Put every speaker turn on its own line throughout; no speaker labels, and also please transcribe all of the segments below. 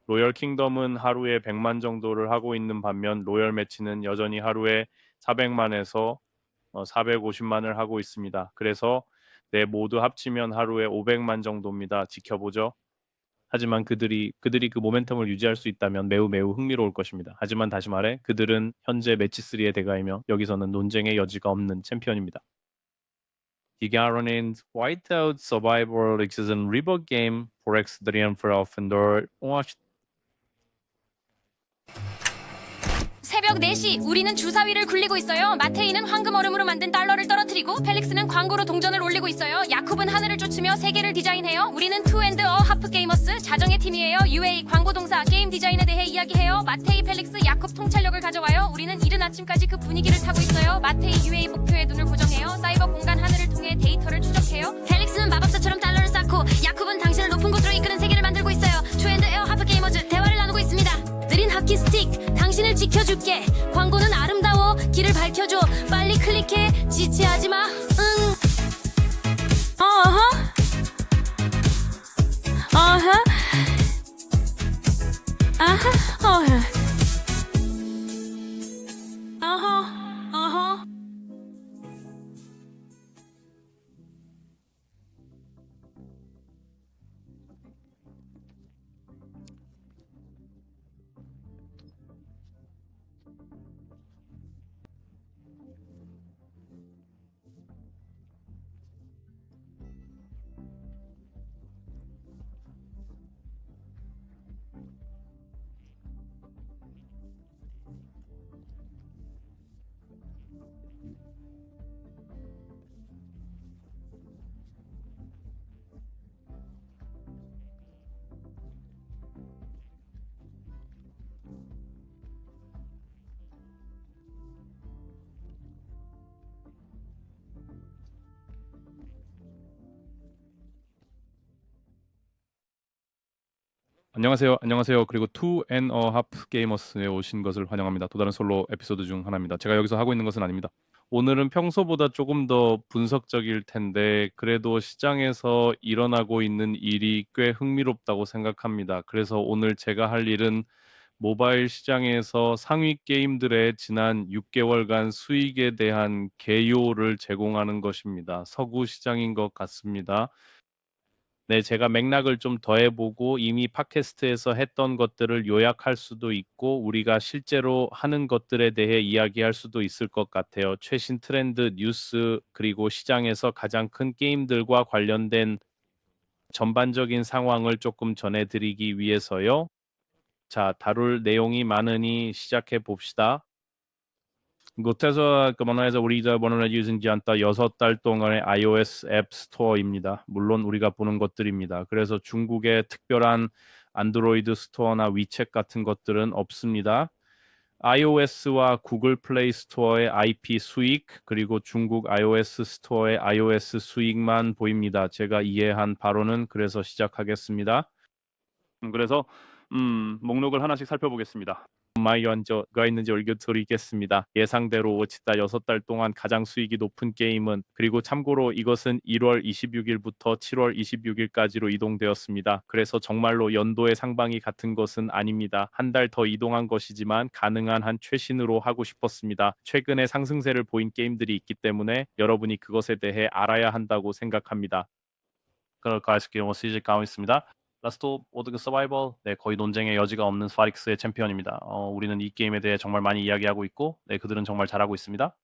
로열 킹덤은 하루에 100만 정도를 하고 있는 반면 로열 매치는 여전히 하루에 400만에서 450만을 하고 있습니다. 그래서 네 모두 합치면 하루에 500만 정도입니다. 지켜보죠. 하지만 그들이 그 모멘텀을 유지할 수 있다면 매우 매우 흥미로울 것입니다. 하지만 다시 말해 그들은 현재 매치 3의 대가이며 여기서는 논쟁의 여지가 없는 챔피언입니다. 디가로는 Whiteout Survivor X은 리버 게임 Forex Drian Offender
새벽 4시 우리는 주사위를 굴리고 있어요. 마테이는 황금 얼음으로 만든 달러를 떨어뜨리고 펠릭스는 광고로 동전을 올리고 있어요. 야콥은 하늘을 쫓으며 세계를 디자인해요. 우리는 투앤드 어 하프 게이머스 자정의 팀이에요. UA 광고 동사 게임 디자인에 대해 이야기해요. 마테이 펠릭스 야콥 통찰력을 가져와요. 우리는 이른 아침까지 그 분위기를 타고 있어요. 마테이 UA 목표에 눈을 고정해요. 사이버 공간 하늘을 통해 데이터를 추적해요. 펠릭스는 마법사처럼 달러를 쌓고 야콥은 당신을 높은 곳으로 이끄는 세계를 만들고 있어요. 투앤드 어 하프 게이머즈 대화를 나누고 있습니다. 느린 하키 스틱 당신을 지켜줄게. 광고는 아름다워 길을 밝혀줘. 빨리 클릭해 지체하지마. 응. 어허 어허 아하 어허 어허 어허.
안녕하세요. 안녕하세요. 그리고 투 앤 어 하프 게이머스에 오신 것을 환영합니다. 또 다른 솔로 에피소드 중 하나입니다. 제가 여기서 하고 있는 것은 아닙니다. 오늘은 평소보다 조금 더 분석적일 텐데 그래도 시장에서 일어나고 있는 일이 꽤 흥미롭다고 생각합니다. 그래서 오늘 제가 할 일은 모바일 시장에서 상위 게임들의 지난 6개월간 수익에 대한 개요를 제공하는 것입니다. 서구 시장인 것 같습니다. 네, 제가 맥락을 좀 더해보고 이미 팟캐스트에서 했던 것들을 요약할 수도 있고 우리가 실제로 하는 것들에 대해 이야기할 수도 있을 것 같아요. 최신 트렌드, 뉴스, 그리고 시장에서 가장 큰 게임들과 관련된 전반적인 상황을 조금 전해드리기 위해서요. 자, 다룰 내용이 많으니 시작해 봅시다. 못해서 그만해서 우리가 번호를 유진 지 않다 6달 동안의 iOS 앱 스토어입니다. 물론 우리가 보는 것들입니다. 그래서 중국의 특별한 안드로이드 스토어나 위챗 같은 것들은 없습니다. iOS와 구글 플레이 스토어의 IP 수익 그리고 중국 iOS 스토어의 iOS 수익만 보입니다. 제가 이해한 바로는 그래서 시작하겠습니다. 그래서 목록을 하나씩 살펴보겠습니다. 마이언저가 있는지 올려드리겠습니다. 예상대로 오치다 6달 동안 가장 수익이 높은 게임은 그리고 참고로 이것은 1월 26일부터 7월 26일까지로 이동되었습니다. 그래서 정말로 연도의 상방이 같은 것은 아닙니다. 한 달 더 이동한 것이지만 가능한 한 최신으로 하고 싶었습니다. 최근에 상승세를 보인 게임들이 있기 때문에 여러분이 그것에 대해 알아야 한다고 생각합니다. 그럴까 해서 시작하고 있습니다. 라스트 오브 서바이벌 네 거의 논쟁의 여지가 없는 스파릭스의 챔피언입니다. 우리는 이 게임에 대해 정말 많이 이야기하고 있고 네 그들은 정말 잘하고 있습니다.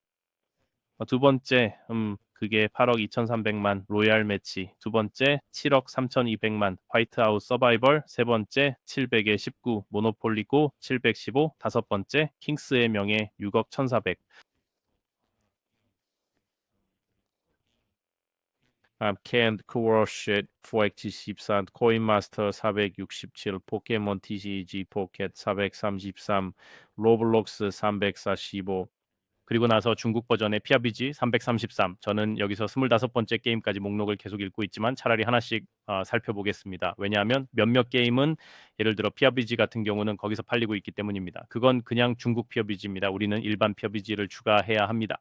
두 번째 그게 8억 2,300만 로얄 매치, 두 번째 7억 3,200만 화이트아웃 서바이벌, 세 번째 700에 19 모노폴리고 715, 다섯 번째 킹스의 명예 6억 1,400. 캔드 크워쉬 포엑티 14 코인마스터 467 포켓몬 TCG 포켓 433 로블록스 345 그리고 나서 중국 버전의 PRBG 333 저는 여기서 25번째 게임까지 목록을 계속 읽고 있지만 차라리 하나씩 살펴보겠습니다. 왜냐하면 몇몇 게임은 예를 들어 PRBG 같은 경우는 거기서 팔리고 있기 때문입니다. 그건 그냥 중국 PRBG입니다. 우리는 일반 PRBG를 추가해야 합니다.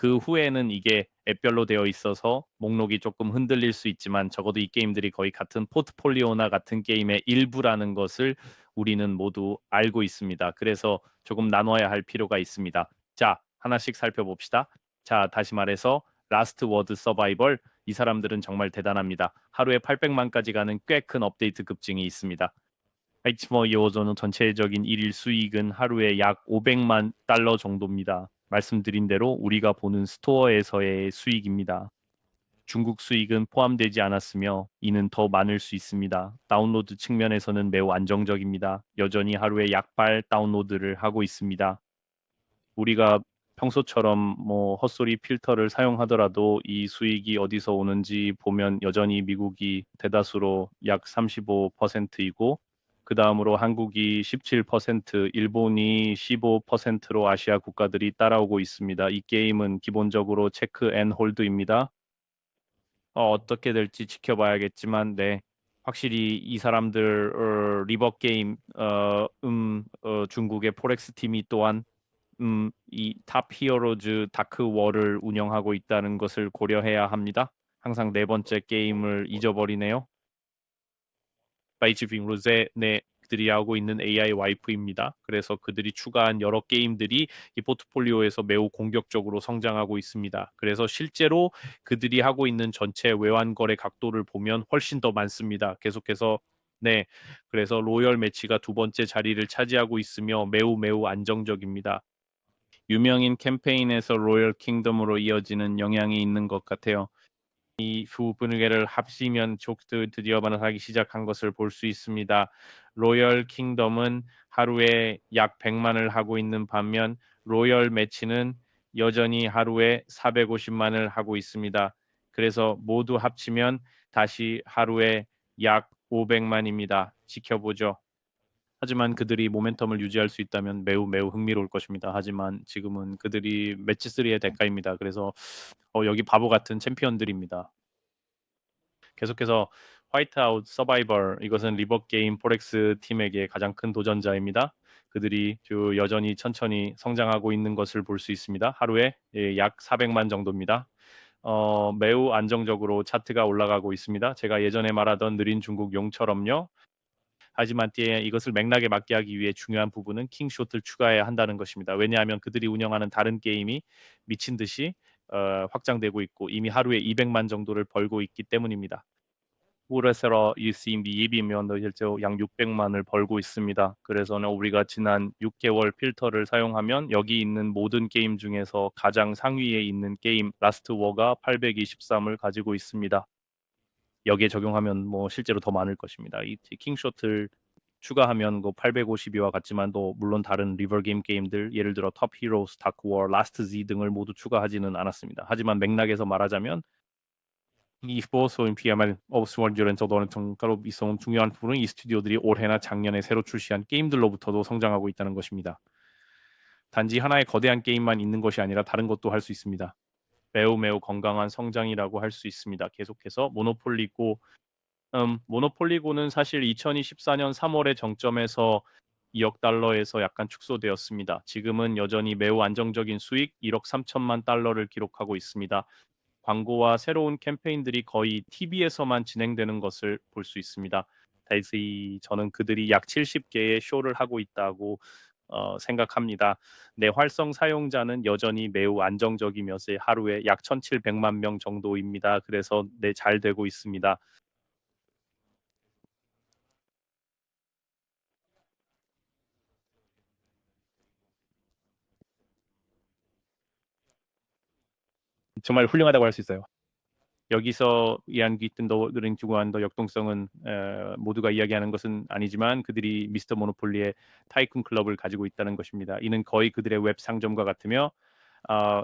그 후에는 이게 앱별로 되어 있어서 목록이 조금 흔들릴 수 있지만 적어도 이 게임들이 거의 같은 포트폴리오나 같은 게임의 일부라는 것을 우리는 모두 알고 있습니다. 그래서 조금 나눠야 할 필요가 있습니다. 자, 하나씩 살펴봅시다. 자, 다시 말해서 라스트 워드 서바이벌, 이 사람들은 정말 대단합니다. 하루에 800만까지 가는 꽤 큰 업데이트 급증이 있습니다. 하이치머 요조는 전체적인 일일 수익은 하루에 약 500만 달러 정도입니다. 말씀드린 대로 우리가 보는 스토어에서의 수익입니다. 중국 수익은 포함되지 않았으며 이는 더 많을 수 있습니다. 다운로드 측면에서는 매우 안정적입니다. 여전히 하루에 약발 다운로드를 하고 있습니다. 우리가 평소처럼 뭐 헛소리 필터를 사용하더라도 이 수익이 어디서 오는지 보면 여전히 미국이 대다수로 약 35%이고 그 다음으로 한국이 17%, 일본이 15%로 아시아 국가들이 따라오고 있습니다. 이 게임은 기본적으로 체크 앤 홀드입니다. 어떻게 될지 지켜봐야겠지만, 네, 확실히 이 사람들 리버 게임, 중국의 포렉스 팀이 또한 이 탑 히어로즈 다크 월을 운영하고 있다는 것을 고려해야 합니다. 항상 네 번째 게임을 잊어버리네요. 바이지빙 로제, 네, 그들이 하고 있는 AI 와이프입니다. 그래서 그들이 추가한 여러 게임들이 이 포트폴리오에서 매우 공격적으로 성장하고 있습니다. 그래서 실제로 그들이 하고 있는 전체 외환 거래 각도를 보면 훨씬 더 많습니다. 계속해서, 네, 그래서 로열 매치가 두 번째 자리를 차지하고 있으며 매우 안정적입니다. 유명인 캠페인에서 로열 킹덤으로 이어지는 영향이 있는 것 같아요. 이 두 분계를 합치면 족들 드디어 반응하기 시작한 것을 볼 수 있습니다. 로열 킹덤은 하루에 약 100만을 하고 있는 반면 로열 매치는 여전히 하루에 450만을 하고 있습니다. 그래서 모두 합치면 다시 하루에 약 500만입니다. 지켜보죠. 하지만 그들이 모멘텀을 유지할 수 있다면 매우 흥미로울 것입니다. 하지만 지금은 그들이 매치 3의 대가입니다. 그래서 여기 바보 같은 챔피언들입니다. 계속해서 화이트아웃 서바이벌, 이것은 리버 게임 포렉스 팀에게 가장 큰 도전자입니다. 그들이 여전히 천천히 성장하고 있는 것을 볼 수 있습니다. 하루에 약 400만 정도입니다. 매우 안정적으로 차트가 올라가고 있습니다. 제가 예전에 말하던 느린 중국 용처럼요. 하지만 이것을 맥락에 맞게 하기 위해 중요한 부분은 킹숏을 추가해야 한다는 것입니다. 왜냐하면 그들이 운영하는 다른 게임이 미친 듯이 확장되고 있고 이미 하루에 200만 정도를 벌고 있기 때문입니다. 그래서 이 비비면 실제 약 600만을 벌고 있습니다. 그래서는 우리가 지난 6개월 필터를 사용하면 여기 있는 모든 게임 중에서 가장 상위에 있는 게임 라스트 워가 823을 가지고 있습니다. 여기에 적용하면 뭐 실제로 더 많을 것입니다. 이 킹숏을 추가하면 그 852와 같지만 또 물론 다른 리버 게임들 예를 들어 톱 히로스, 다크 워, 라스트 Z 등을 모두 추가하지는 않았습니다. 하지만 맥락에서 말하자면 이 스포츠올림피아만 업스원즈런서도 정가로 있어온 중요한 부분은 이 스튜디오들이 올해나 작년에 새로 출시한 게임들로부터도 성장하고 있다는 것입니다. 단지 하나의 거대한 게임만 있는 것이 아니라 다른 것도 할 수 있습니다. 매우 건강한 성장이라고 할 수 있습니다. 계속해서 모노폴리고는 사실 2024년 3월의 정점에서 2억 달러에서 약간 축소되었습니다. 지금은 여전히 매우 안정적인 수익 1억 3천만 달러를 기록하고 있습니다. 광고와 새로운 캠페인들이 거의 TV에서만 진행되는 것을 볼 수 있습니다. 다시 저는 그들이 약 70개의 쇼를 하고 있다고 생각합니다. 내 활성 사용자는 여전히 매우 안정적이면서 하루에 약 1,700만 명 정도입니다. 그래서 잘 되고 있습니다. 정말 훌륭하다고 할 수 있어요. 여기서 이야기했던 주관도 역동성은 모두가 이야기하는 것은 아니지만 그들이 미스터 모노폴리의 타이쿤 클럽을 가지고 있다는 것입니다. 이는 거의 그들의 웹 상점과 같으며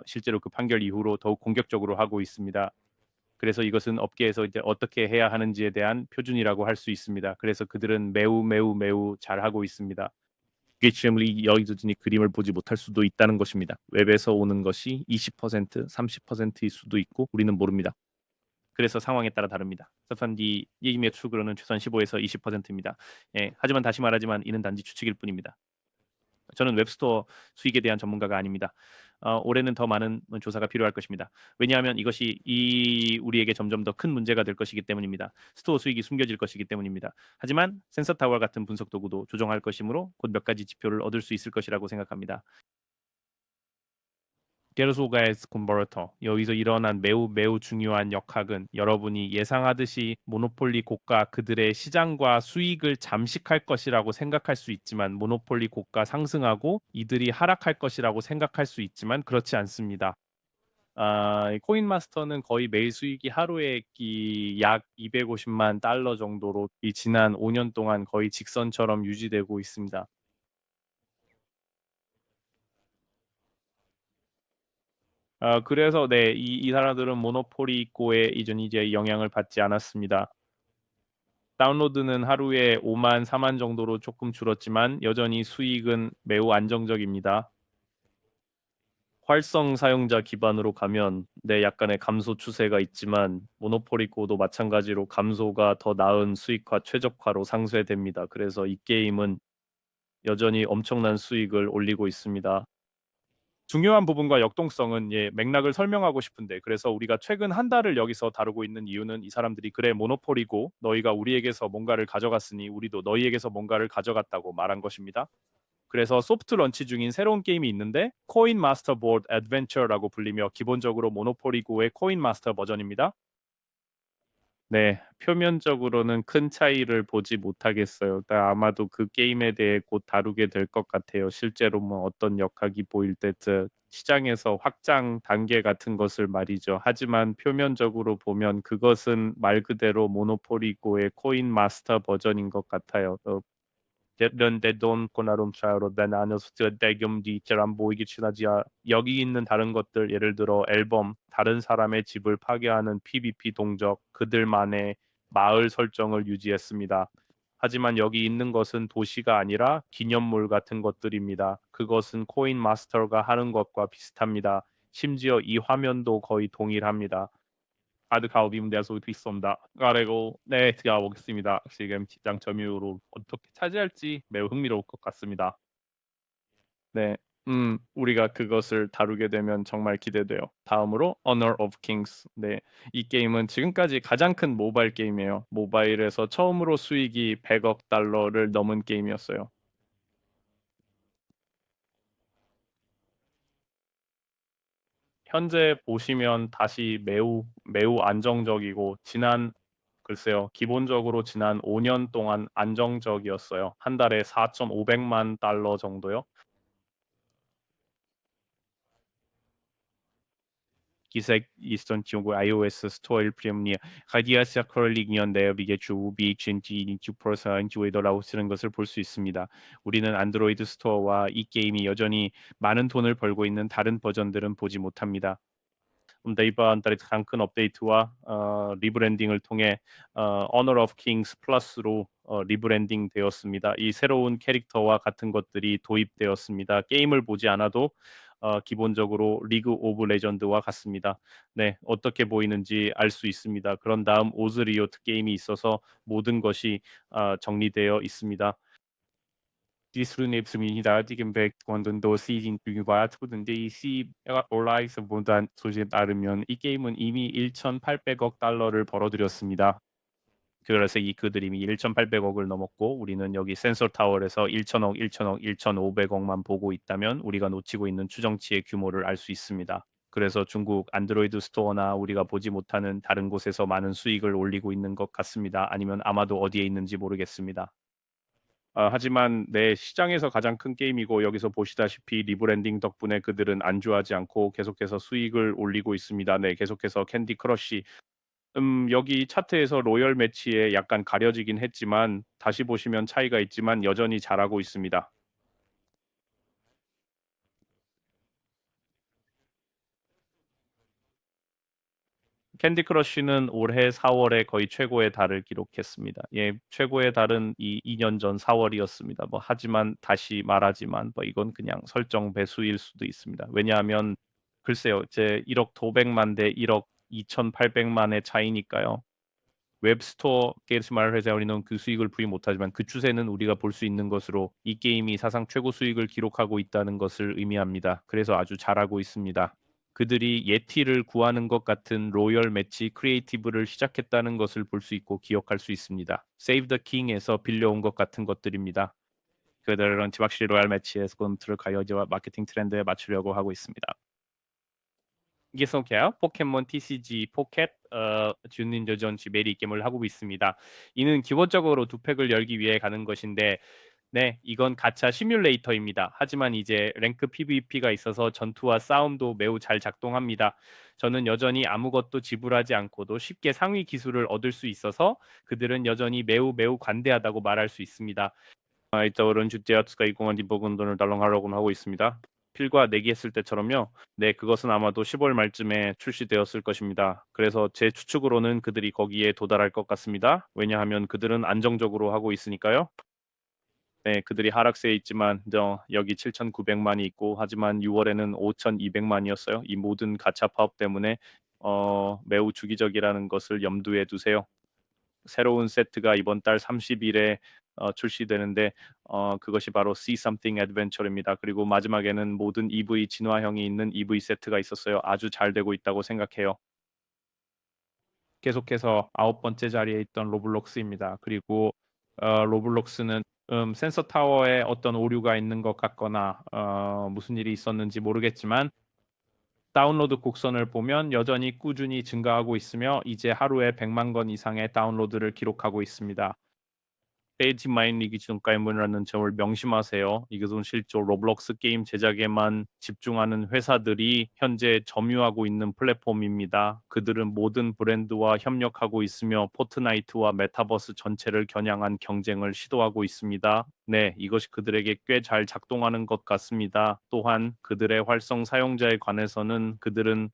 실제로 그 판결 이후로 더욱 공격적으로 하고 있습니다. 그래서 이것은 업계에서 이제 어떻게 해야 하는지에 대한 표준이라고 할 수 있습니다. 그래서 그들은 매우 잘하고 있습니다. 게이츠엠리 여의도진이 그림을 보지 못할 수도 있다는 것입니다. 웹에서 오는 것이 20%, 30%일 수도 있고 우리는 모릅니다. 그래서 상황에 따라 다릅니다. 서탄디 예임의 추구로는 최소한 15에서 20%입니다. 예, 하지만 다시 말하지만 이는 단지 추측일 뿐입니다. 저는 웹스토어 수익에 대한 전문가가 아닙니다. 올해는 더 많은 조사가 필요할 것입니다. 왜냐하면 이것이 우리에게 점점 더 큰 문제가 될 것이기 때문입니다. 스토어 수익이 숨겨질 것이기 때문입니다. 하지만 센서 타워 같은 분석 도구도 조정할 것이므로 곧 몇 가지 지표를 얻을 수 있을 것이라고 생각합니다. 게르소가에스 콘버터 여기서 일어난 매우 중요한 역학은 여러분이 예상하듯이 모노폴리 고가 그들의 시장과 수익을 잠식할 것이라고 생각할 수 있지만 모노폴리 고가 상승하고 이들이 하락할 것이라고 생각할 수 있지만 그렇지 않습니다. 코인마스터는 거의 매일 수익이 하루에 약 250만 달러 정도로 이 지난 5년 동안 거의 직선처럼 유지되고 있습니다. 그래서 네, 이 사람들은 모노폴리 있고에 이전 이제 영향을 받지 않았습니다. 다운로드는 하루에 5만, 4만 정도로 조금 줄었지만 여전히 수익은 매우 안정적입니다. 활성 사용자 기반으로 가면 네, 약간의 감소 추세가 있지만 모노폴리고도 마찬가지로 감소가 더 나은 수익화 최적화로 상쇄됩니다. 그래서 이 게임은 여전히 엄청난 수익을 올리고 있습니다. 중요한 부분과 역동성은 맥락을 설명하고 싶은데 그래서 우리가 최근 한 달을 여기서 다루고 있는 이유는 이 사람들이 그래 모노폴이고 너희가 우리에게서 뭔가를 가져갔으니 우리도 너희에게서 뭔가를 가져갔다고 말한 것입니다. 그래서 소프트 런치 중인 새로운 게임이 있는데 코인 마스터 보드 애드벤처라고 불리며 기본적으로 모노폴이고의 코인 마스터 버전입니다. 네, 표면적으로는 큰 차이를 보지 못하겠어요. 아마도 그 게임에 대해 곧 다루게 될 것 같아요. 실제로 뭐 어떤 역학이 보일 때 시장에서 확장 단계 같은 것을 말이죠. 하지만 표면적으로 보면 그것은 말 그대로 모노폴리고의 코인 마스터 버전인 것 같아요. 런데돈 코나롬샤로 나눠서 대겸디처럼 보이기 친하지 여기 있는 다른 것들 예를 들어 앨범 다른 사람의 집을 파괴하는 PVP 동적 그들만의 마을 설정을 유지했습니다. 하지만 여기 있는 것은 도시가 아니라 기념물 같은 것들입니다. 그것은 코인 마스터가 하는 것과 비슷합니다. 심지어 이 화면도 거의 동일합니다. 카드가오비면 대해서 있습니다. 그리고 네, 들어가 보겠습니다. 지금 시장 점유율을 어떻게 차지할지 매우 흥미로울 것 같습니다. 네, 우리가 그것을 다루게 되면 정말 기대돼요. 다음으로 Honor of Kings. 네, 이 게임은 지금까지 가장 큰 모바일 게임이에요. 모바일에서 처음으로 수익이 100억 달러를 넘은 게임이었어요. 현재 보시면 다시 매우 안정적이고 글쎄요. 기본적으로 지난 5년 동안 안정적이었어요. 한 달에 4,500만 달러 정도요. Gizek Eastern Tiogo iOS Store il premio Radiasia 컬링이었는데요. 이게 주 BHNG 6%의 쓰는 것을 볼 수 있습니다. 우리는 안드로이드 스토어와 이 게임이 여전히 많은 돈을 벌고 있는 다른 버전들은 보지 못합니다. 이번 달에 가장 큰 업데이트와 리브랜딩을 통해 Honor of Kings 플러스로 리브랜딩 되었습니다. 이 새로운 캐릭터와 같은 것들이 도입되었습니다. 게임을 보지 않아도 기본적으로 리그 오브 레전드와 같습니다. 네, 어떻게 보이는지 알 수 있습니다. 그런 다음 오즈리오트 게임이 있어서 모든 것이 정리되어 있습니다. Disponibilidad cuando dosis 인증받았는데 이 온라인보다 소식에 따르면 이 게임은 이미 1,800억 달러를 벌어들였습니다. 그래서 그들이 이미 1,800억을 넘었고 우리는 여기 센서 타월에서 1,000억, 1,000억, 1,500억만 보고 있다면 우리가 놓치고 있는 추정치의 규모를 알 수 있습니다. 그래서 중국 안드로이드 스토어나 우리가 보지 못하는 다른 곳에서 많은 수익을 올리고 있는 것 같습니다. 아니면 아마도 어디에 있는지 모르겠습니다. 하지만 내 시장에서 가장 큰 게임이고 여기서 보시다시피 리브랜딩 덕분에 그들은 안주하지 않고 계속해서 수익을 올리고 있습니다. 네, 계속해서 캔디 크러쉬. 여기 차트에서 로열 매치에 약간 가려지긴 했지만 다시 보시면 차이가 있지만 여전히 잘하고 있습니다. 캔디 크러쉬는 올해 4월에 거의 최고의 달을 기록했습니다. 예, 최고의 달은 2년 전 4월이었습니다. 뭐 하지만 다시 말하지만 뭐 이건 그냥 설정 배수일 수도 있습니다. 왜냐하면 글쎄요, 제 1억 도백만 대 1억 2,800만의 차이니까요. 웹스토어계에서 말을 해서 우리는 그 수익을 부인 못하지만 그 추세는 우리가 볼 수 있는 것으로 이 게임이 사상 최고 수익을 기록하고 있다는 것을 의미합니다. 그래서 아주 잘하고 있습니다. 그들이 예티를 구하는 것 같은 로열 매치 크리에이티브를 시작했다는 것을 볼 수 있고 기억할 수 있습니다. Save the King에서 빌려온 것 같은 것들입니다. 그들은 확실히 로열 매치에서 컨트롤 가이어즈와 마케팅 트렌드에 맞추려고 하고 있습니다. 계속해요. 포켓몬 TCG 포켓 주닌저 전시 메리 게임을 하고 있습니다. 이는 기본적으로 두 팩을 열기 위해 가는 것인데 네, 이건 가챠 시뮬레이터입니다. 하지만 이제 랭크 PVP가 있어서 전투와 싸움도 매우 잘 작동합니다. 저는 여전히 아무것도 지불하지 않고도 쉽게 상위 기술을 얻을 수 있어서 그들은 여전히 매우 관대하다고 말할 수 있습니다. 이따오른 주제아츠가 이공한 디버근돈을 달랑하려고 하고 있습니다. 필과 내기했을 때처럼요. 네, 그것은 아마도 10월 말쯤에 출시되었을 것입니다. 그래서 제 추측으로는 그들이 거기에 도달할 것 같습니다. 왜냐하면 그들은 안정적으로 하고 있으니까요. 네, 그들이 하락세에 있지만 여기 7,900만이 있고 하지만 6월에는 5,200만이었어요. 이 모든 가챠 파업 때문에 매우 주기적이라는 것을 염두에 두세요. 새로운 세트가 이번 달 30일에 출시되는데 그것이 바로 See Something Adventure입니다. 그리고 마지막에는 모든 EV 진화형이 있는 EV 세트가 있었어요. 아주 잘 되고 있다고 생각해요. 계속해서 9번째 자리에 있던 로블록스입니다. 그리고 로블록스는 센서 타워에 어떤 오류가 있는 것 같거나 무슨 일이 있었는지 모르겠지만 다운로드 곡선을 보면 여전히 꾸준히 증가하고 있으며 이제 하루에 100만 건 이상의 다운로드를 기록하고 있습니다. 페이지 마인리기 지원가입문이라는 점을 명심하세요. 이것은 실제 로블록스 게임 제작에만 집중하는 회사들이 현재 점유하고 있는 플랫폼입니다. 그들은 모든 브랜드와 협력하고 있으며 포트나이트와 메타버스 전체를 겨냥한 경쟁을 시도하고 있습니다. 네, 이것이 그들에게 꽤 잘 작동하는 것 같습니다. 또한 그들의 활성 사용자에 관해서는 그들은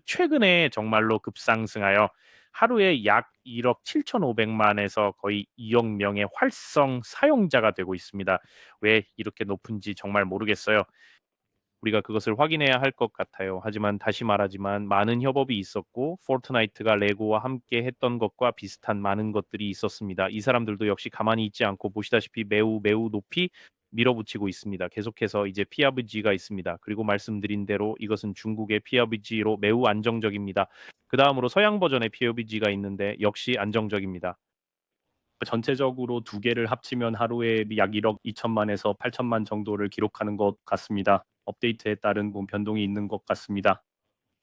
최근에 정말로 급상승하여 하루에 약 1억 7,500만에서 거의 2억 명의 활성 사용자가 되고 있습니다. 왜 이렇게 높은지 정말 모르겠어요. 우리가 그것을 확인해야 할 것 같아요. 하지만 다시 말하지만 많은 협업이 있었고 포트나이트가 레고와 함께 했던 것과 비슷한 많은 것들이 있었습니다. 이 사람들도 역시 가만히 있지 않고 보시다시피 매우 높이 밀어붙이고 있습니다. 계속해서 이제 PUBG가 있습니다. 그리고 말씀드린 대로 이것은 중국의 PUBG로 매우 안정적입니다. 그 다음으로 서양 버전의 PUBG가 있는데 역시 안정적입니다. 전체적으로 두 개를 합치면 하루에 약 1억 2천만에서 8천만 정도를 기록하는 것 같습니다. 업데이트에 따른 변동이 있는 것 같습니다.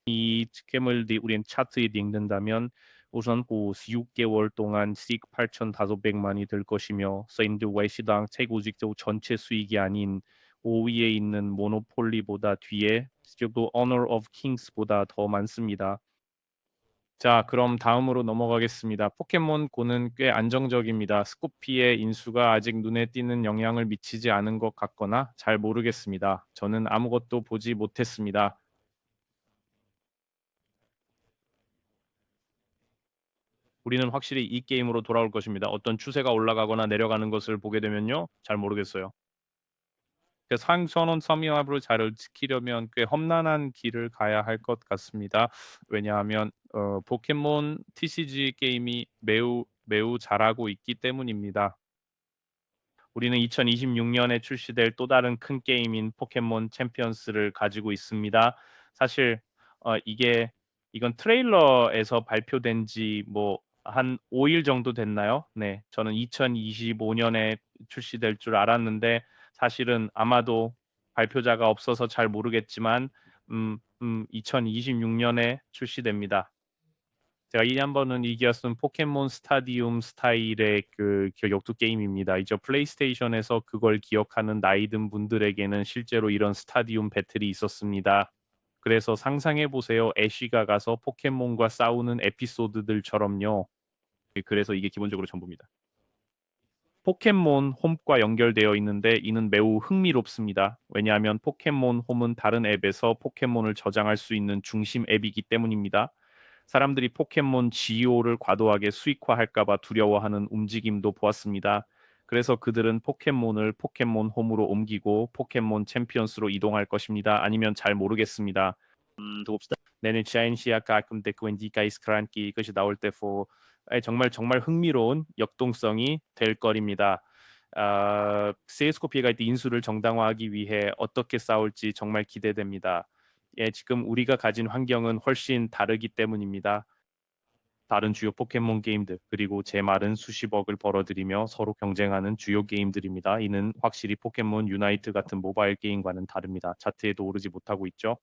이 스캠을 우리는 차트에 읽는다면 우선 6개월 동안 씩 8,500만이 될 것이며 샌드웨이 시장 최고직조 전체 수익이 아닌 5위에 있는 모노폴리보다 뒤에 또 Honor of Kings보다 더 많습니다. 자, 그럼 다음으로 넘어가겠습니다. 포켓몬 고는 꽤 안정적입니다. 스코피의 인수가 아직 눈에 띄는 영향을 미치지 않은 것 같거나 잘 모르겠습니다. 저는 아무것도 보지 못했습니다. 우리는 확실히 이 게임으로 돌아올 것입니다. 어떤 추세가 올라가거나 내려가는 것을 보게 되면요. 잘 모르겠어요. 상선원 섬유합으로 자를 지키려면 꽤 험난한 길을 가야 할 것 같습니다. 왜냐하면 포켓몬 TCG 게임이 매우 잘하고 있기 때문입니다. 우리는 2026년에 출시될 또 다른 큰 게임인 포켓몬 챔피언스를 가지고 있습니다. 사실 이건 트레일러에서 발표된 지 한 5일 정도 됐나요? 네, 저는 2025년에 출시될 줄 알았는데 사실은 아마도 발표자가 없어서 잘 모르겠지만 2026년에 출시됩니다. 제가 이 한번은 이겼은 포켓몬 스타디움 스타일의 그 격투 게임입니다. 이제 플레이스테이션에서 그걸 기억하는 나이든 분들에게는 실제로 이런 스타디움 배틀이 있었습니다. 그래서 상상해 보세요. 애쉬가 가서 포켓몬과 싸우는 에피소드들처럼요. 그래서 이게 기본적으로 전부입니다. 포켓몬 홈과 연결되어 있는데 이는 매우 흥미롭습니다. 왜냐하면 포켓몬 홈은 다른 앱에서 포켓몬을 저장할 수 있는 중심 앱이기 때문입니다. 사람들이 포켓몬 GO를 과도하게 수익화할까봐 두려워하는 움직임도 보았습니다. 그래서 그들은 포켓몬을 포켓몬 홈으로 옮기고 포켓몬 챔피언스로 이동할 것입니다. 아니면 잘 모르겠습니다. 내는 샤인시아 가끔 데크웬디가 이스크란키 것이 나올 때포 정말 정말 흥미로운 역동성이 될 거입니다. 세이스코피가 인수를 정당화하기 위해 어떻게 싸울지 정말 기대됩니다. 예, 지금 우리가 가진 환경은 훨씬 다르기 때문입니다. 다른 주요 포켓몬 게임들 그리고 제 말은 수십억을 벌어들이며 서로 경쟁하는 주요 게임들입니다. 이는 확실히 포켓몬 유나이트 같은 모바일 게임과는 다릅니다. 차트에도 오르지 못하고 있죠.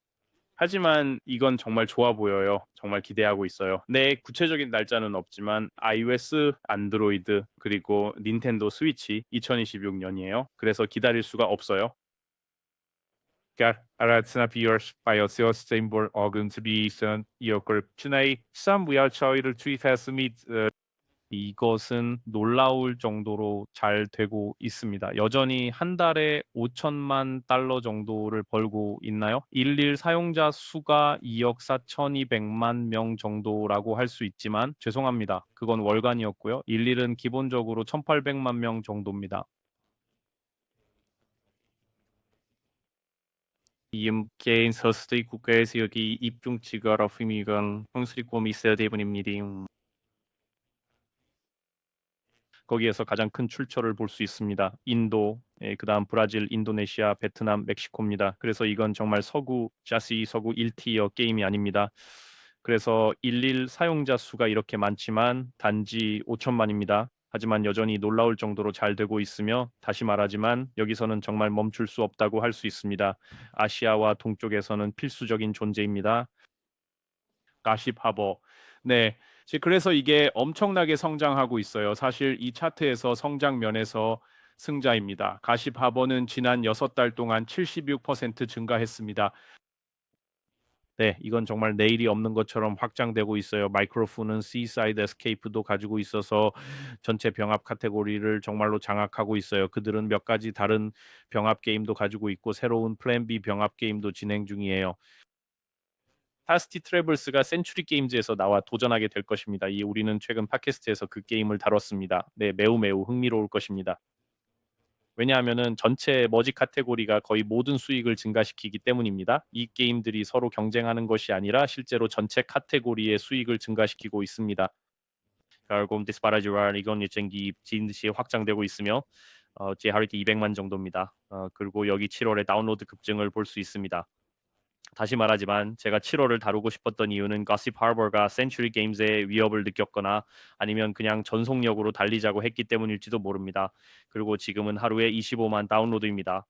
하지만 이건 정말 좋아 보여요. 정말 기대하고 있어요. 네, 구체적인 날짜는 없지만 iOS, 안드로이드 그리고 닌텐도 스위치 2026년이에요. 그래서 기다릴 수가 없어요. Symbol organization 이었걸 춘의 3위할 저희를 투입했습니다. 이것은 놀라울 정도로 잘 되고 있습니다. 여전히 한 달에 5천만 달러 정도를 벌고 있나요? 일일 사용자 수가 2억 4,200만 명 정도라고 할 수 있지만 죄송합니다. 그건 월간이었고요. 일일은 기본적으로 1,800만 명 정도입니다. 이음께인 서스의 국가에서 여기 입중치가 러프미건 홍수리꼼이 있어야 대분입니다. 거기에서 가장 큰 출처를 볼 수 있습니다. 인도, 그다음 브라질, 인도네시아, 베트남, 멕시코입니다. 그래서 이건 정말 서구 자시 서구 1티어 게임이 아닙니다. 그래서 일일 사용자 수가 이렇게 많지만 단지 5천만입니다. 하지만 여전히 놀라울 정도로 잘 되고 있으며 다시 말하지만 여기서는 정말 멈출 수 없다고 할 수 있습니다. 아시아와 동쪽에서는 필수적인 존재입니다. 가시파버. 네. 그래서 이게 엄청나게 성장하고 있어요. 사실 이 차트에서 성장 면에서 승자입니다. 가시파버는 지난 6달 동안 76% 증가했습니다. 네, 이건 정말 내일이 없는 것처럼 확장되고 있어요. 마이크로폰은 Seaside Escape도 가지고 있어서 전체 병합 카테고리를 정말로 장악하고 있어요. 그들은 몇 가지 다른 병합 게임도 가지고 있고 새로운 플랜 B 병합 게임도 진행 중이에요. 파스티 트래블스가 센츄리 게임즈에서 나와 도전하게 될 것입니다. 우리는 최근 팟캐스트에서 그 게임을 다뤘습니다. 네, 매우 매우 흥미로울 것입니다. 왜냐하면은 전체 머지 카테고리가 거의 모든 수익을 증가시키기 때문입니다. 이 게임들이 서로 경쟁하는 것이 아니라 실제로 전체 카테고리의 수익을 증가시키고 있습니다. 결국 디스파라지랄 이건 예정기 진듯이 확장되고 있으며 제 하리티 200만 정도입니다. 그리고 여기 7월에 다운로드 급증을 볼 수 있습니다. 다시 말하지만 제가 7월을 다루고 싶었던 이유는 Gossip Harbor가 센츄리 게임즈의 위협을 느꼈거나 아니면 그냥 전속력으로 달리자고 했기 때문일지도 모릅니다. 그리고 지금은 하루에 25만 다운로드입니다.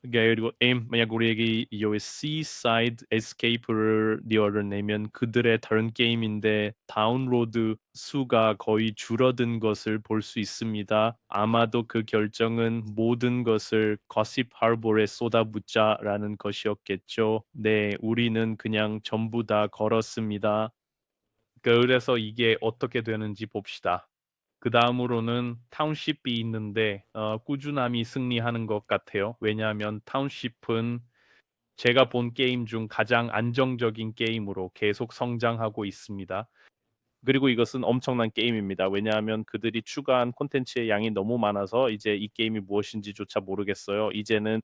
그리고 만약 우리에게 이 Seaside Escape를 리얼을 내면 그들의 다른 게임인데 다운로드 수가 거의 줄어든 것을 볼 수 있습니다. 아마도 그 결정은 모든 것을 Gossip Harbor에 쏟아붓자라는 것이었겠죠. 네, 우리는 그냥 전부 다 걸었습니다. 그래서 이게 어떻게 되는지 봅시다. 그 다음으로는 타운십이 있는데 꾸준함이 승리하는 것 같아요. 왜냐하면 타운십은 제가 본 게임 중 가장 안정적인 게임으로 계속 성장하고 있습니다. 그리고 이것은 엄청난 게임입니다. 왜냐하면 그들이 추가한 콘텐츠의 양이 너무 많아서 이제 이 게임이 무엇인지조차 모르겠어요. 이제는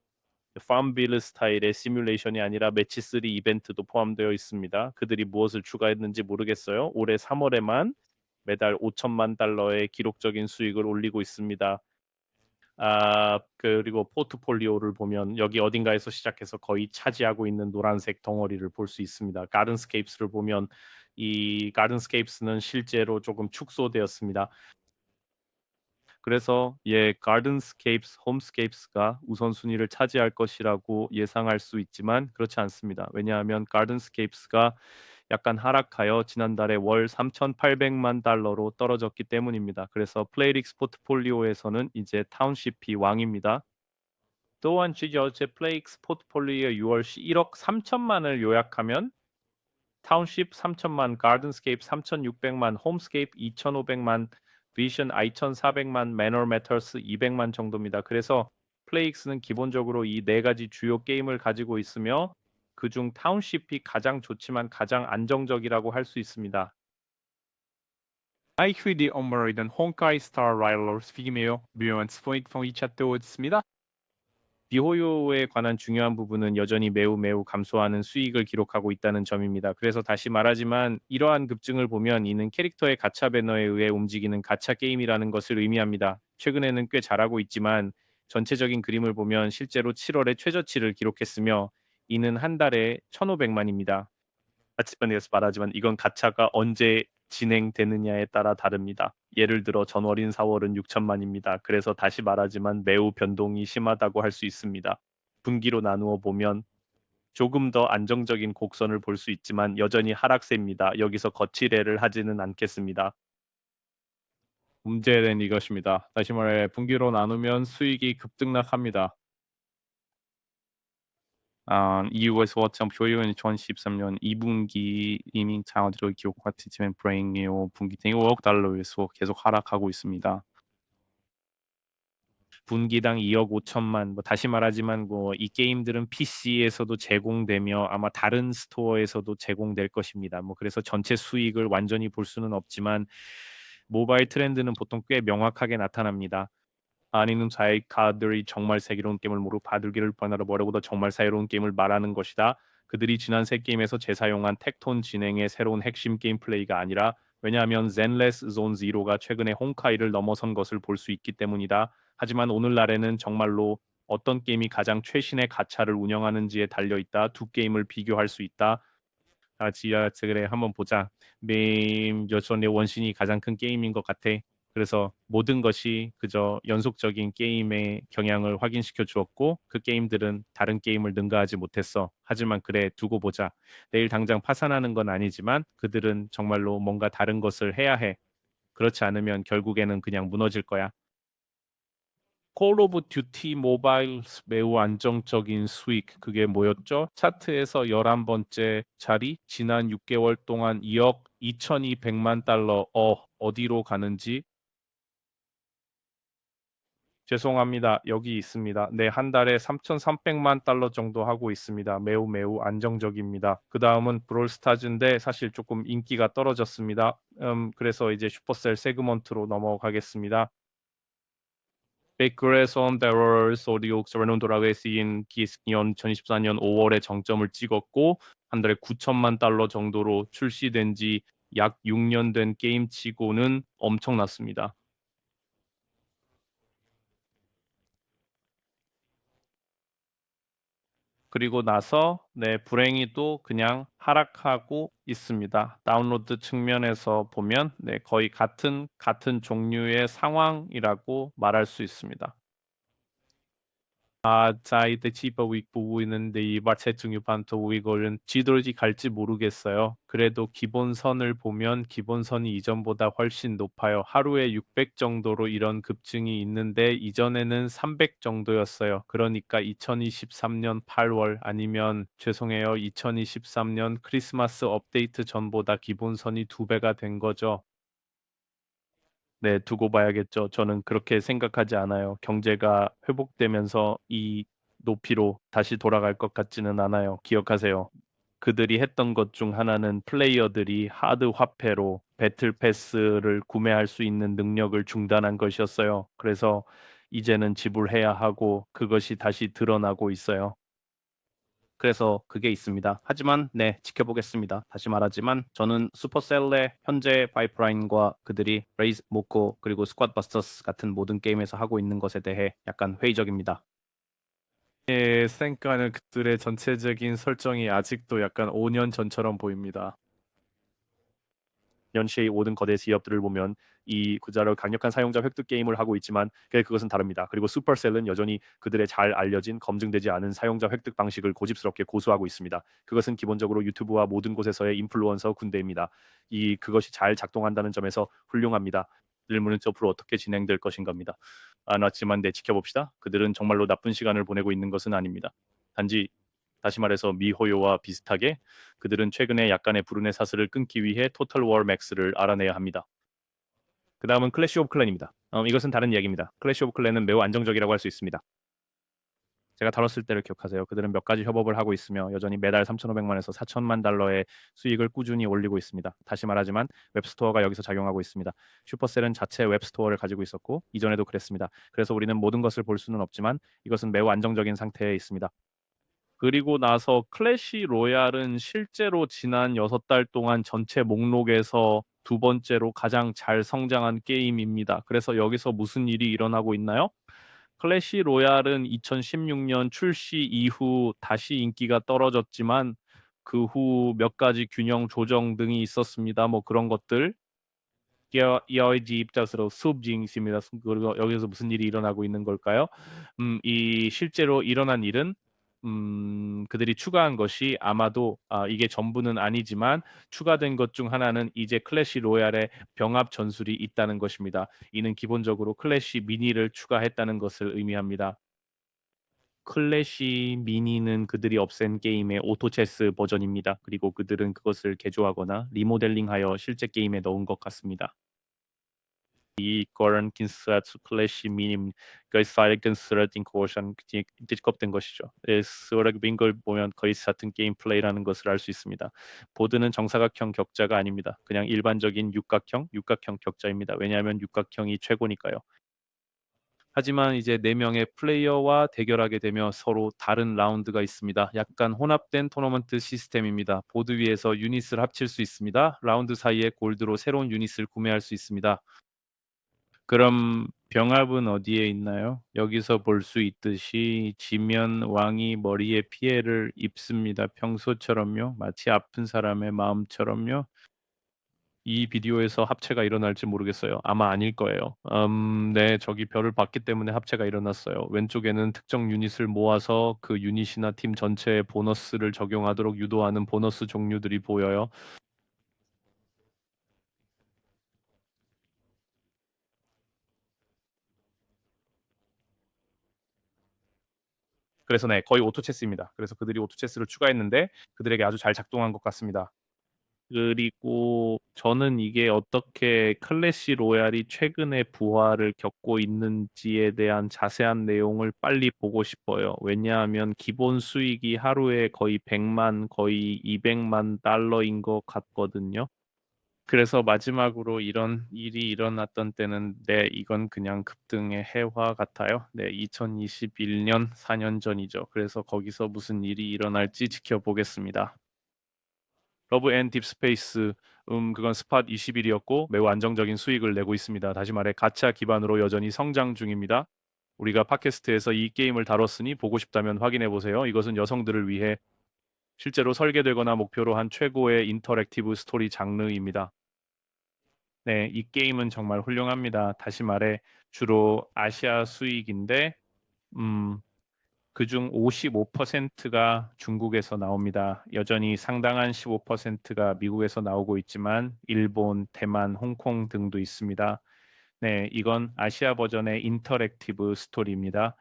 팜빌 스타일의 시뮬레이션이 아니라 매치3 이벤트도 포함되어 있습니다. 그들이 무엇을 추가했는지 모르겠어요. 올해 3월에만 매달 5천만 달러의 기록적인 수익을 올리고 있습니다. 그리고 포트폴리오를 보면 여기 어딘가에서 시작해서 거의 차지하고 있는 노란색 덩어리를 볼 수 있습니다. 가든스케이프스를 보면 이 가든스케이프스는 실제로 조금 축소되었습니다. 그래서 가든스케이프스, 홈스케이프스가 우선순위를 차지할 것이라고 예상할 수 있지만 그렇지 않습니다. 왜냐하면 가든스케이프스가 약간 하락하여 지난달에 월 3,800만 달러로 떨어졌기 때문입니다. 그래서 플레이릭스 포트폴리오에서는 이제 타운십이 왕입니다. 또한 제 플레이릭스 포트폴리오 6월 1억 3천만을 요약하면 타운십 3천만, 가든스케이프 3,600만, 홈스케이프 2,500만, 비전 2,400만, 매너 매터스 200만 정도입니다. 그래서 플레이익스는 기본적으로 이 네 가지 주요 게임을 가지고 있으며 그중 타운십이 가장 좋지만 가장 안정적이라고 할 수 있습니다. 아이큐디 엄머리던 홍카이 스타 라이럴스 피기메요 묘한 스포이트 펑이 차트오였습니다. 미호요에 관한 중요한 부분은 여전히 매우 감소하는 수익을 기록하고 있다는 점입니다. 그래서 다시 말하지만 이러한 급증을 보면 이는 캐릭터의 가챠 배너에 의해 움직이는 가챠 게임이라는 것을 의미합니다. 최근에는 꽤 잘하고 있지만 전체적인 그림을 보면 실제로 7월에 최저치를 기록했으며 이는 한 달에 1,500만입니다. 하지만에서 말하지만 이건 가차가 언제 진행되느냐에 따라 다릅니다. 예를 들어 전월인 4월은 6천만입니다. 그래서 다시 말하지만 매우 변동이 심하다고 할 수 있습니다. 분기로 나누어 보면 조금 더 안정적인 곡선을 볼 수 있지만 여전히 하락세입니다. 여기서 거치례를 하지는 않겠습니다. 문제는 이것입니다. 다시 말해 분기로 나누면 수익이 급등락합니다. EU에서 워청 효율은 2013년 2분기 이밍 자원들을 기록 같지만 불행해요. 분기 대 5억 달러에서 계속 하락하고 있습니다. 분기당 2억 5천만. 다시 말하지만 이 게임들은 PC에서도 제공되며 아마 다른 스토어에서도 제공될 것입니다. 그래서 전체 수익을 완전히 볼 수는 없지만 모바일 트렌드는 보통 꽤 명확하게 나타납니다. 아니는 자이카들이 정말 새로운 게임을 모르고 바들기를 번하러 뭐라보다 정말 새로운 게임을 말하는 것이다. 그들이 지난 세 게임에서 재사용한 텍톤 진행의 새로운 핵심 게임 플레이가 아니라 왜냐하면 젠레스 존 제로가 최근에 홍카이를 넘어선 것을 볼 수 있기 때문이다. 하지만 오늘날에는 정말로 어떤 게임이 가장 최신의 가차를 운영하는지에 달려 있다. 두 게임을 비교할 수 있다. 그래 한번 보자. 여전히 원신이 가장 큰 게임인 것 같아. 그래서 모든 것이 그저 연속적인 게임의 경향을 확인시켜 주었고 그 게임들은 다른 게임을 능가하지 못했어. 하지만 그래 두고 보자. 내일 당장 파산하는 건 아니지만 그들은 정말로 뭔가 다른 것을 해야 해. 그렇지 않으면 결국에는 그냥 무너질 거야. 콜 오브 듀티 모바일 매우 안정적인 수익 그게 뭐였죠? 차트에서 11번째 자리 지난 6개월 동안 2억 2,200만 달러 어디로 가는지 죄송합니다. 여기 있습니다. 네, 한 달에 3,300만 달러 정도 하고 있습니다. 매우 안정적입니다. 그 다음은 브롤스타즈인데 사실 조금 인기가 떨어졌습니다. 그래서 이제 슈퍼셀 세그먼트로 넘어가겠습니다. 베이크레선 베럴스 오디옥스 레논도라에 쓰인 기스년 2014년 5월에 정점을 찍었고 한 달에 9천만 달러 정도로 출시된 지 약 6년 된 게임치고는 엄청났습니다. 그리고 나서 불행히도 그냥 하락하고 있습니다. 다운로드 측면에서 보면 거의 같은 종류의 상황이라고 말할 수 있습니다. Zeit Week 보고 있는데 이 마체중유반토 이거는 지도지 갈지 모르겠어요. 그래도 기본선을 보면 기본선이 이전보다 훨씬 높아요. 하루에 600 정도로 이런 급증이 있는데 이전에는 300 정도였어요. 그러니까 2023년 8월 아니면 죄송해요. 2023년 크리스마스 업데이트 전보다 기본선이 2배가 된 거죠. 네, 두고 봐야겠죠. 저는 그렇게 생각하지 않아요. 경제가 회복되면서 이 높이로 다시 돌아갈 것 같지는 않아요. 기억하세요. 그들이 했던 것 중 하나는 플레이어들이 하드 화폐로 배틀 패스를 구매할 수 있는 능력을 중단한 것이었어요. 그래서 이제는 지불해야 하고 그것이 다시 드러나고 있어요. 그래서 그게 있습니다. 하지만 지켜보겠습니다. 다시 말하지만 저는 슈퍼셀의 현재 파이프라인과 그들이 레이즈 모코 그리고 스쿼드 버스터스 같은 모든 게임에서 하고 있는 것에 대해 약간 회의적입니다. 생각하는 그들의 전체적인 설정이 아직도 약간 5년 전처럼 보입니다. 연시의 모든 거대 기업들을 보면 이 구자로 강력한 사용자 획득 게임을 하고 있지만 그것은 다릅니다. 그리고 슈퍼셀은 여전히 그들의 잘 알려진 검증되지 않은 사용자 획득 방식을 고집스럽게 고수하고 있습니다. 그것은 기본적으로 유튜브와 모든 곳에서의 인플루언서 군대입니다. 그것이 잘 작동한다는 점에서 훌륭합니다. 질문은 앞으로 어떻게 진행될 것인가입니다. 맞지만 지켜봅시다. 그들은 정말로 나쁜 시간을 보내고 있는 것은 아닙니다. 단지 다시 말해서 미호요와 비슷하게 그들은 최근에 약간의 불운의 사슬을 끊기 위해 토탈 워 맥스를 알아내야 합니다. 그 다음은 클래시 오브 클랜입니다. 이것은 다른 이야기입니다. 클래시 오브 클랜은 매우 안정적이라고 할 수 있습니다. 제가 다뤘을 때를 기억하세요. 그들은 몇 가지 협업을 하고 있으며 여전히 매달 3,500만에서 4천만 달러의 수익을 꾸준히 올리고 있습니다. 다시 말하지만 웹스토어가 여기서 작용하고 있습니다. 슈퍼셀은 자체 웹스토어를 가지고 있었고 이전에도 그랬습니다. 그래서 우리는 모든 것을 볼 수는 없지만 이것은 매우 안정적인 상태에 있습니다. 그리고 나서 클래시 로얄은 실제로 지난 6달 동안 전체 목록에서 두 번째로 가장 잘 성장한 게임입니다. 그래서 여기서 무슨 일이 일어나고 있나요? 클래시 로얄은 2016년 출시 이후 다시 인기가 떨어졌지만 그 후 몇 가지 균형 조정 등이 있었습니다. 뭐 그런 것들 여의지 입장으로 수업진입니다. 그리고 여기서 무슨 일이 일어나고 있는 걸까요? 이 실제로 일어난 일은 그들이 추가한 것이 아마도 이게 전부는 아니지만 추가된 것 중 하나는 이제 클래시 로얄에 병합 전술이 있다는 것입니다. 이는 기본적으로 클래시 미니를 추가했다는 것을 의미합니다. 클래시 미니는 그들이 없앤 게임의 오토체스 버전입니다. 그리고 그들은 그것을 개조하거나 리모델링하여 실제 게임에 넣은 것 같습니다. 이거는 긴스라츠 클래시 미님 사이근스라딘 코션 직겁된 것이죠. 스워락 빈걸 보면 거의 같은 게임 플레이라는 것을 알 수 있습니다. 보드는 정사각형 격자가 아닙니다. 그냥 일반적인 육각형 격자입니다. 왜냐하면 육각형이 최고니까요. 하지만 이제 4명의 플레이어와 대결하게 되며 서로 다른 라운드가 있습니다. 약간 혼합된 토너먼트 시스템입니다. 보드 위에서 유닛을 합칠 수 있습니다. 라운드 사이에 골드로 새로운 유닛을 구매할 수 있습니다. 그럼 병합은 어디에 있나요? 여기서 볼 수 있듯이 지면 왕이 머리에 피해를 입습니다. 평소처럼요. 마치 아픈 사람의 마음처럼요. 이 비디오에서 합체가 일어날지 모르겠어요. 아마 아닐 거예요. 네, 저기 별을 봤기 때문에 합체가 일어났어요. 왼쪽에는 특정 유닛을 모아서 그 유닛이나 팀 전체에 보너스를 적용하도록 유도하는 보너스 종류들이 보여요. 그래서 네, 거의 오토체스입니다. 그래서 그들이 오토체스를 추가했는데 그들에게 아주 잘 작동한 것 같습니다. 그리고 저는 이게 어떻게 클래시 로얄이 최근에 부활을 겪고 있는지에 대한 자세한 내용을 빨리 보고 싶어요. 왜냐하면 기본 수익이 하루에 거의 100만, 거의 200만 달러인 것 같거든요. 그래서 마지막으로 이런 일이 일어났던 때는 네, 이건 그냥 급등의 해화 같아요. 네, 2021년 4년 전이죠. 그래서 거기서 무슨 일이 일어날지 지켜보겠습니다. 러브 앤 딥스페이스 그건 스팟 20일이었고 매우 안정적인 수익을 내고 있습니다. 다시 말해 가챠 기반으로 여전히 성장 중입니다. 우리가 팟캐스트에서 이 게임을 다뤘으니 보고 싶다면 확인해 보세요. 이것은 여성들을 위해 실제로 설계되거나 목표로 한 최고의 인터랙티브 스토리 장르입니다. 네, 이 게임은 정말 훌륭합니다. 다시 말해 주로 아시아 수익인데 그중 55%가 중국에서 나옵니다. 여전히 상당한 15%가 미국에서 나오고 있지만 일본, 대만, 홍콩 등도 있습니다. 네, 이건 아시아 버전의 인터랙티브 스토리입니다.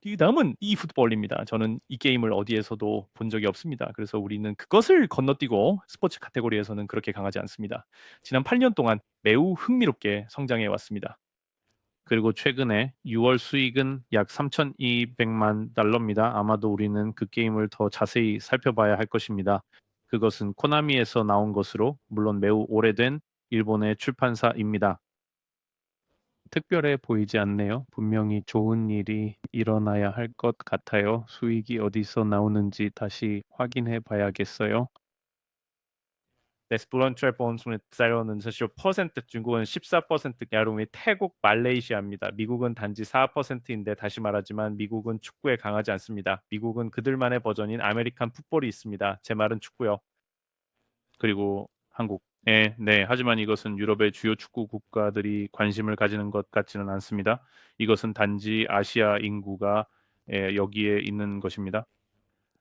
이 다음은 e풋볼입니다. 저는 이 게임을 어디에서도 본 적이 없습니다. 그래서 우리는 그것을 건너뛰고 스포츠 카테고리에서는 그렇게 강하지 않습니다. 지난 8년 동안 매우 흥미롭게 성장해 왔습니다. 그리고 최근에 6월 수익은 약 3,200만 달러입니다. 아마도 우리는 그 게임을 더 자세히 살펴봐야 할 것입니다. 그것은 코나미에서 나온 것으로 물론 매우 오래된 일본의 출판사입니다. 특별해 보이지 않네요. 분명히 좋은 일이 일어나야 할 것 같아요. 수익이 어디서 나오는지 다시 확인해 봐야겠어요. 네스프론트레본스는 사료는 사실 퍼센트 중국은 14% 야rum이 태국 말레이시아입니다. 미국은 단지 4%인데 다시 말하지만 미국은 축구에 강하지 않습니다. 미국은 그들만의 버전인 아메리칸 풋볼이 있습니다. 제 말은 축구요. 그리고 한국. 네. 하지만 이것은 유럽의 주요 축구 국가들이 관심을 가지는 것 같지는 않습니다. 이것은 단지 아시아 인구가 여기에 있는 것입니다.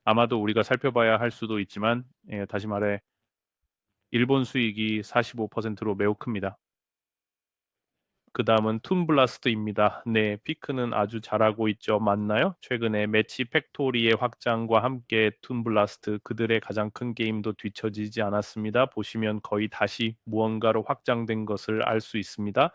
아마도 우리가 살펴봐야 할 수도 있지만 다시 말해 일본 수익이 45%로 매우 큽니다. 그 다음은 툰블라스트입니다. 네, 피크는 아주 잘하고 있죠. 맞나요? 최근에 매치 팩토리의 확장과 함께 툰블라스트 그들의 가장 큰 게임도 뒤처지지 않았습니다. 보시면 거의 다시 무언가로 확장된 것을 알 수 있습니다.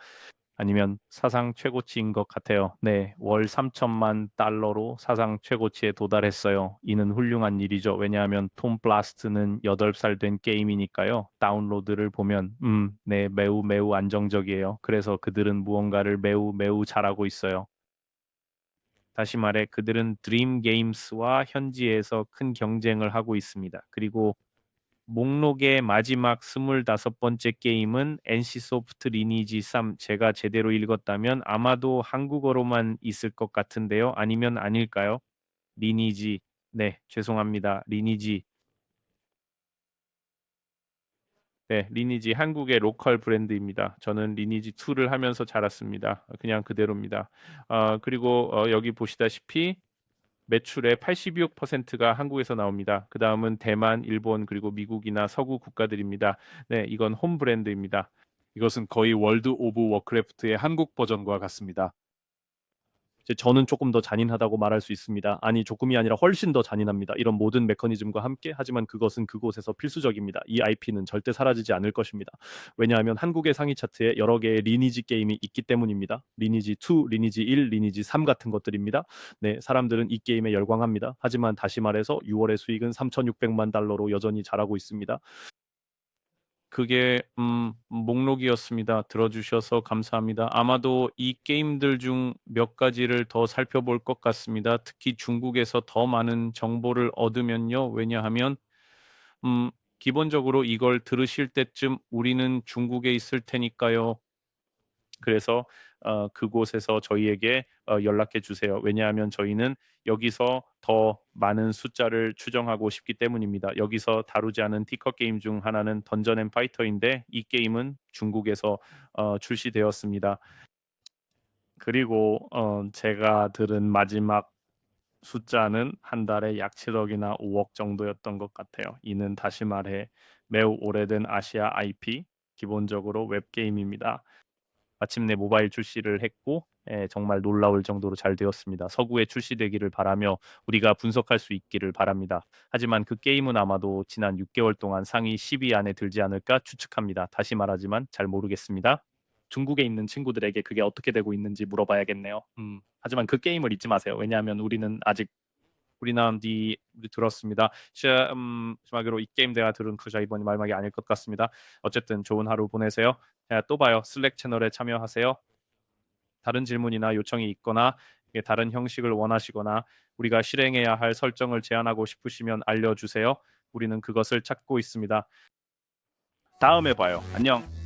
아니면 사상 최고치인 것 같아요. 네, 월 3천만 달러로 사상 최고치에 도달했어요. 이는 훌륭한 일이죠. 왜냐하면 톰 블라스트는 8살 된 게임이니까요. 다운로드를 보면 네, 매우 매우 안정적이에요. 그래서 그들은 무언가를 매우 매우 잘하고 있어요. 다시 말해 그들은 드림 게임스와 현지에서 큰 경쟁을 하고 있습니다. 그리고 목록의 마지막 25번째 게임은 NC소프트 리니지 3. 제가 제대로 읽었다면 아마도 한국어로만 있을 것 같은데요. 아니면 아닐까요? 리니지. 네, 죄송합니다. 리니지. 네, 리니지 한국의 로컬 브랜드입니다. 저는 리니지 2를 하면서 자랐습니다. 그냥 그대로입니다. 그리고 여기 보시다시피 매출의 82%가 한국에서 나옵니다. 그 다음은 대만, 일본, 그리고 미국이나 서구 국가들입니다. 네, 이건 홈 브랜드입니다.
이것은 거의 월드 오브 워크래프트의 한국 버전과 같습니다.
이제 저는 조금 더 잔인하다고 말할 수 있습니다. 아니, 조금이 아니라 훨씬 더 잔인합니다. 이런 모든 메커니즘과 함께 하지만 그것은 그곳에서 필수적입니다. 이 IP는 절대 사라지지 않을 것입니다. 왜냐하면 한국의 상위 차트에 여러 개의 리니지 게임이 있기 때문입니다. 리니지 2, 리니지 1, 리니지 3 같은 것들입니다. 네, 사람들은 이 게임에 열광합니다. 하지만 다시 말해서 6월의 수익은 3,600만 달러로 여전히 잘하고 있습니다. 그게 목록이었습니다. 들어주셔서 감사합니다. 아마도 이 게임들 중 몇 가지를 더 살펴볼 것 같습니다. 특히 중국에서 더 많은 정보를 얻으면요. 왜냐하면 기본적으로 이걸 들으실 때쯤 우리는 중국에 있을 테니까요. 그래서 그곳에서 저희에게 연락해 주세요. 왜냐하면 저희는 여기서 더 많은 숫자를 추정하고 싶기 때문입니다. 여기서 다루지 않은 티커 게임 중 하나는 던전 앤 파이터인데 이 게임은 중국에서 출시되었습니다. 그리고 제가 들은 마지막 숫자는 한 달에 약 7억이나 5억 정도였던 것 같아요. 이는 다시 말해 매우 오래된 아시아 IP, 기본적으로 웹게임입니다. 마침내 모바일 출시를 했고 정말 놀라울 정도로 잘 되었습니다. 서구에 출시되기를 바라며 우리가 분석할 수 있기를 바랍니다. 하지만 그 게임은 아마도 지난 6개월 동안 상위 10위 안에 들지 않을까 추측합니다. 다시 말하지만 잘 모르겠습니다. 중국에 있는 친구들에게 그게 어떻게 되고 있는지 물어봐야겠네요. 하지만 그 게임을 잊지 마세요. 왜냐하면 우리는 아직 우리 들었습니다. 마지막으로 이 게임 대화 들은 그저 이번이 마지막이 아닐 것 같습니다. 어쨌든 좋은 하루 보내세요. 또 봐요. 슬랙 채널에 참여하세요. 다른 질문이나 요청이 있거나 다른 형식을 원하시거나 우리가 실행해야 할 설정을 제안하고 싶으시면 알려주세요. 우리는 그것을 찾고 있습니다. 다음에 봐요. 안녕.